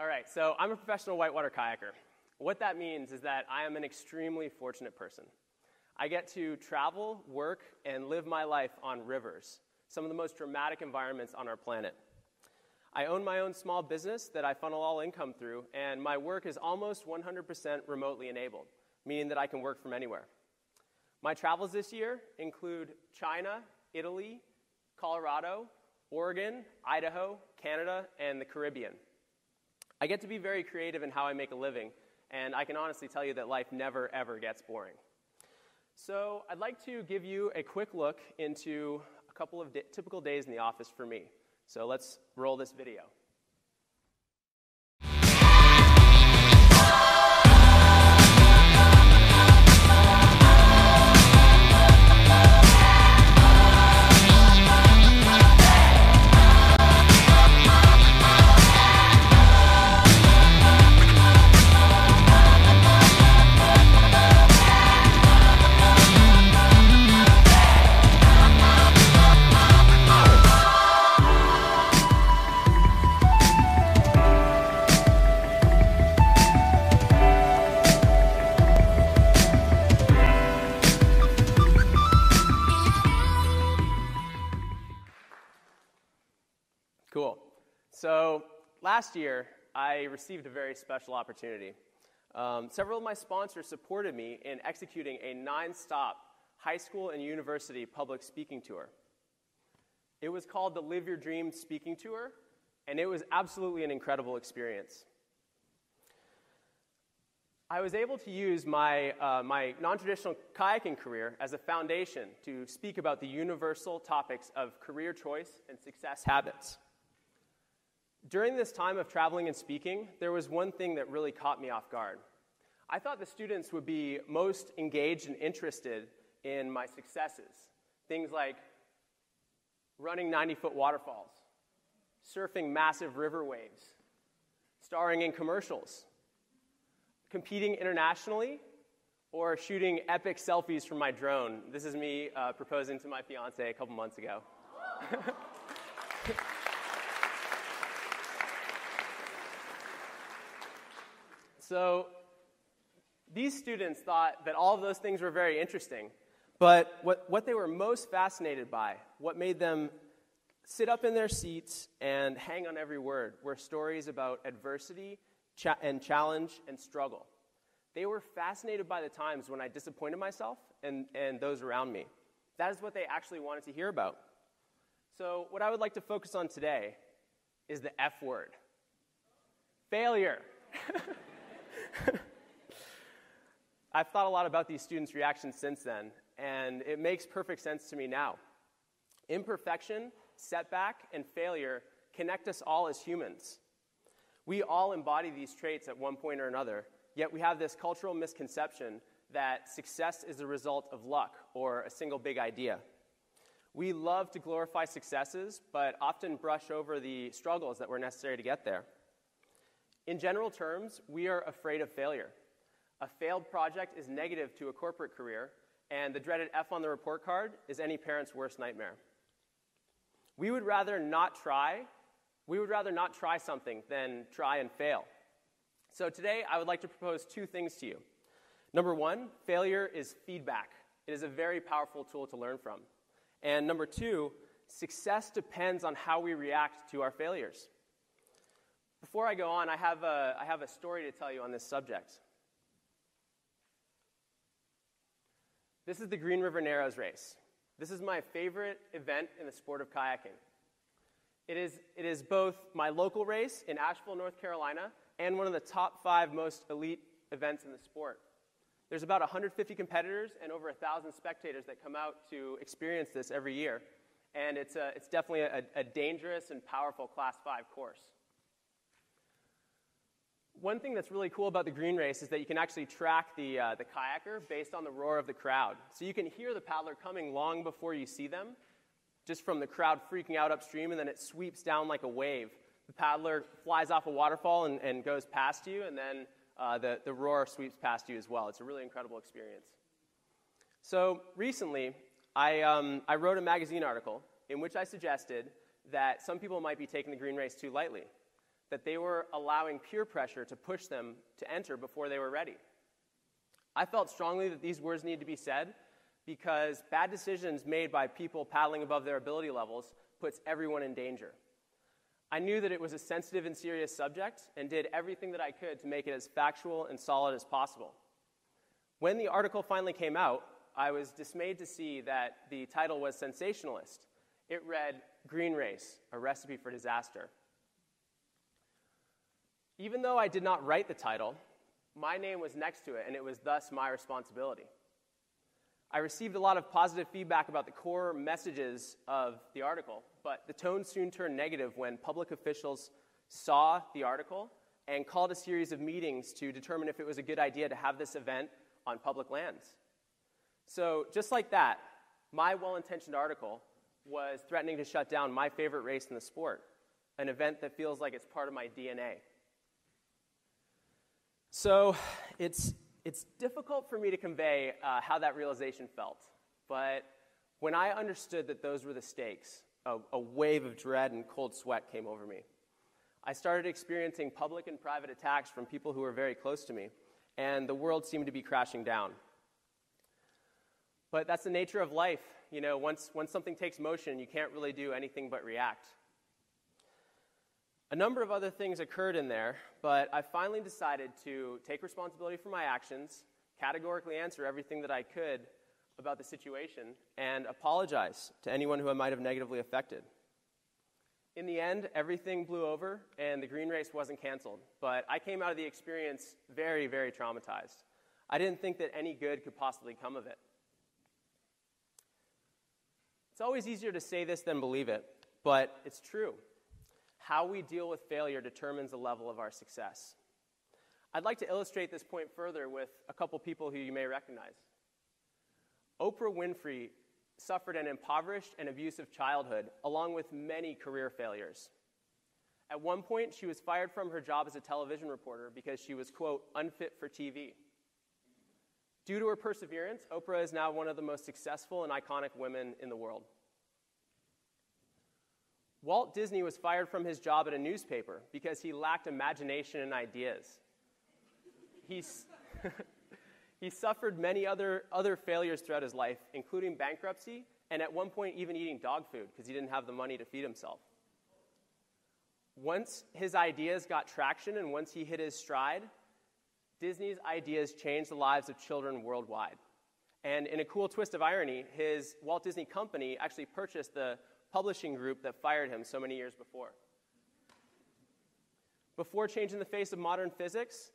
All right, so I'm a professional whitewater kayaker. What that means is that I am an extremely fortunate person. I get to travel, work, and live my life on rivers, some of the most dramatic environments on our planet. I own my own small business that I funnel all income through, and my work is almost 100% remotely enabled, meaning that I can work from anywhere. My travels this year include China, Italy, Colorado, Oregon, Idaho, Canada, and the Caribbean. I get to be very creative in how I make a living, and I can honestly tell you that life never, ever gets boring. So I'd like to give you a quick look into a couple of typical days in the office for me. So let's roll this video. Cool. So last year, I received a very special opportunity. Several of my sponsors supported me in executing a 9-stop high school and university public speaking tour. It was called the Live Your Dream Speaking Tour, and it was absolutely an incredible experience. I was able to use my non-traditional kayaking career as a foundation to speak about the universal topics of career choice and success habits. During this time of traveling and speaking, there was one thing that really caught me off guard. I thought the students would be most engaged and interested in my successes. Things like running 90-foot waterfalls, surfing massive river waves, starring in commercials, competing internationally, or shooting epic selfies from my drone. This is me proposing to my fiance a couple months ago. So these students thought that all of those things were very interesting, but what they were most fascinated by, what made them sit up in their seats and hang on every word, were stories about adversity and challenge and struggle. They were fascinated by the times when I disappointed myself and those around me. That is what they actually wanted to hear about. So what I would like to focus on today is the F word. Failure. I've thought a lot about these students' reactions since then, and it makes perfect sense to me now. Imperfection, setback, and failure connect us all as humans. We all embody these traits at one point or another, yet we have this cultural misconception that success is the result of luck or a single big idea. We love to glorify successes, but often brush over the struggles that were necessary to get there. In general terms, we are afraid of failure. A failed project is negative to a corporate career, and the dreaded F on the report card is any parent's worst nightmare. We would rather not try something than try and fail. So today, I would like to propose two things to you. Number one, failure is feedback. It is a very powerful tool to learn from. And number two, success depends on how we react to our failures. Before I go on, I have a story to tell you on this subject. This is the Green River Narrows race. This is my favorite event in the sport of kayaking. It is both my local race in Asheville, North Carolina, and one of the top 5 most elite events in the sport. There's about 150 competitors and over 1,000 spectators that come out to experience this every year, and it's definitely a dangerous and powerful Class 5 course. One thing that's really cool about the green race is that you can actually track the kayaker based on the roar of the crowd. So you can hear the paddler coming long before you see them, just from the crowd freaking out upstream, and then it sweeps down like a wave. The paddler flies off a waterfall and goes past you, and then the roar sweeps past you as well. It's a really incredible experience. So recently, I wrote a magazine article in which I suggested that some people might be taking the green race too lightly. that they were allowing peer pressure to push them to enter before they were ready. I felt strongly that these words needed to be said because bad decisions made by people paddling above their ability levels puts everyone in danger. I knew that it was a sensitive and serious subject and did everything that I could to make it as factual and solid as possible. When the article finally came out, I was dismayed to see that the title was sensationalist. It read, "Green Race, a Recipe for Disaster." Even though I did not write the title, my name was next to it, and it was thus my responsibility. I received a lot of positive feedback about the core messages of the article, but the tone soon turned negative when public officials saw the article and called a series of meetings to determine if it was a good idea to have this event on public lands. So just like that, my well-intentioned article was threatening to shut down my favorite race in the sport, an event that feels like it's part of my DNA. So it's difficult for me to convey how that realization felt, but when I understood that those were the stakes, a wave of dread and cold sweat came over me. I started experiencing public and private attacks from people who were very close to me, and the world seemed to be crashing down. But that's the nature of life. You know, once something takes motion, you can't really do anything but react. A number of other things occurred in there, but I finally decided to take responsibility for my actions, categorically answer everything that I could about the situation, and apologize to anyone who I might have negatively affected. In the end, everything blew over, and the green race wasn't canceled, but I came out of the experience very, very traumatized. I didn't think that any good could possibly come of it. It's always easier to say this than believe it, but it's true. How we deal with failure determines the level of our success. I'd like to illustrate this point further with a couple people who you may recognize. Oprah Winfrey suffered an impoverished and abusive childhood, along with many career failures. At one point, she was fired from her job as a television reporter because she was, quote, unfit for TV. Due to her perseverance, Oprah is now one of the most successful and iconic women in the world. Walt Disney was fired from his job at a newspaper because he lacked imagination and ideas. He suffered many other failures throughout his life, including bankruptcy, and at one point even eating dog food because he didn't have the money to feed himself. Once his ideas got traction and once he hit his stride, Disney's ideas changed the lives of children worldwide. And in a cool twist of irony, his Walt Disney Company actually purchased the publishing group that fired him so many years before. Before changing the face of modern physics,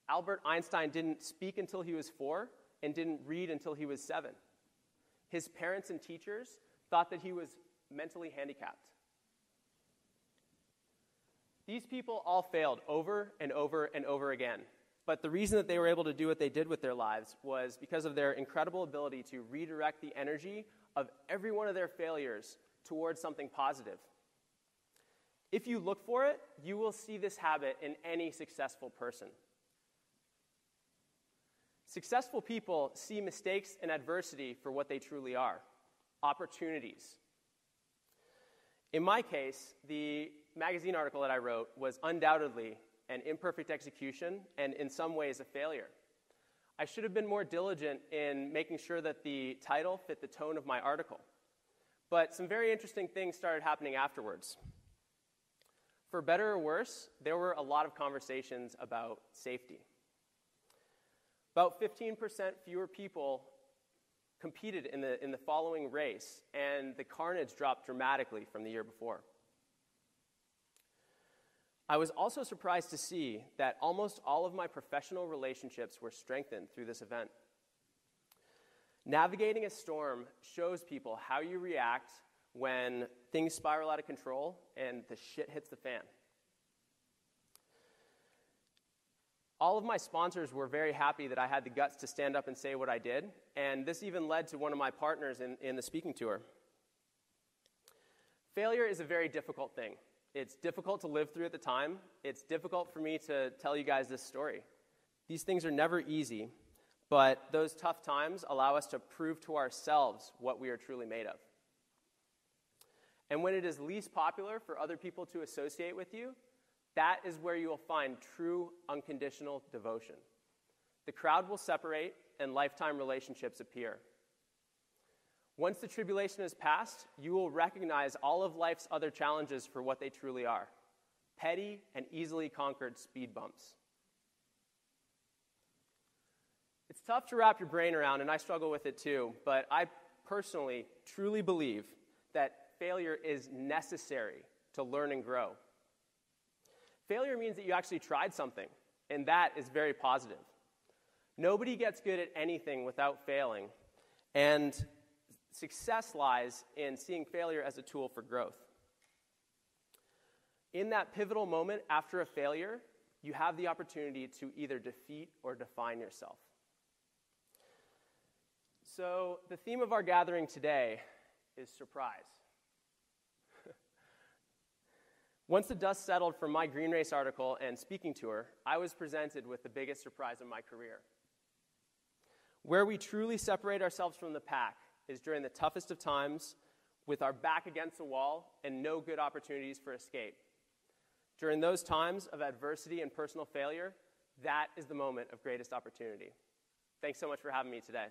Albert Einstein didn't speak until he was 4 and didn't read until he was 7. His parents and teachers thought that he was mentally handicapped. These people all failed over and over and over again. But the reason that they were able to do what they did with their lives was because of their incredible ability to redirect the energy of every one of their failures towards something positive. If you look for it, you will see this habit in any successful person. Successful people see mistakes and adversity for what they truly are, opportunities. In my case, the magazine article that I wrote was undoubtedly an imperfect execution and in some ways a failure. I should have been more diligent in making sure that the title fit the tone of my article. But some very interesting things started happening afterwards. For better or worse, there were a lot of conversations about safety. About 15% fewer people competed in the following race, and the carnage dropped dramatically from the year before. I was also surprised to see that almost all of my professional relationships were strengthened through this event. Navigating a storm shows people how you react when things spiral out of control and the shit hits the fan. All of my sponsors were very happy that I had the guts to stand up and say what I did, and this even led to one of my partners in the speaking tour. Failure is a very difficult thing. It's difficult to live through at the time. It's difficult for me to tell you guys this story. These things are never easy, but those tough times allow us to prove to ourselves what we are truly made of. And when it is least popular for other people to associate with you, That is where you will find true unconditional devotion. The crowd will separate and lifetime relationships appear. Once the tribulation is past, you will recognize all of life's other challenges for what they truly are: petty and easily conquered speed bumps. It's tough to wrap your brain around, and I struggle with it too, but I personally truly believe that failure is necessary to learn and grow. Failure means that you actually tried something, and that is very positive. Nobody gets good at anything without failing, and success lies in seeing failure as a tool for growth. In that pivotal moment after a failure, you have the opportunity to either defeat or define yourself. So the theme of our gathering today is surprise. Once the dust settled from my Green Race article and speaking tour, I was presented with the biggest surprise of my career. Where we truly separate ourselves from the pack is during the toughest of times, with our back against the wall and no good opportunities for escape. During those times of adversity and personal failure, that is the moment of greatest opportunity. Thanks so much for having me today.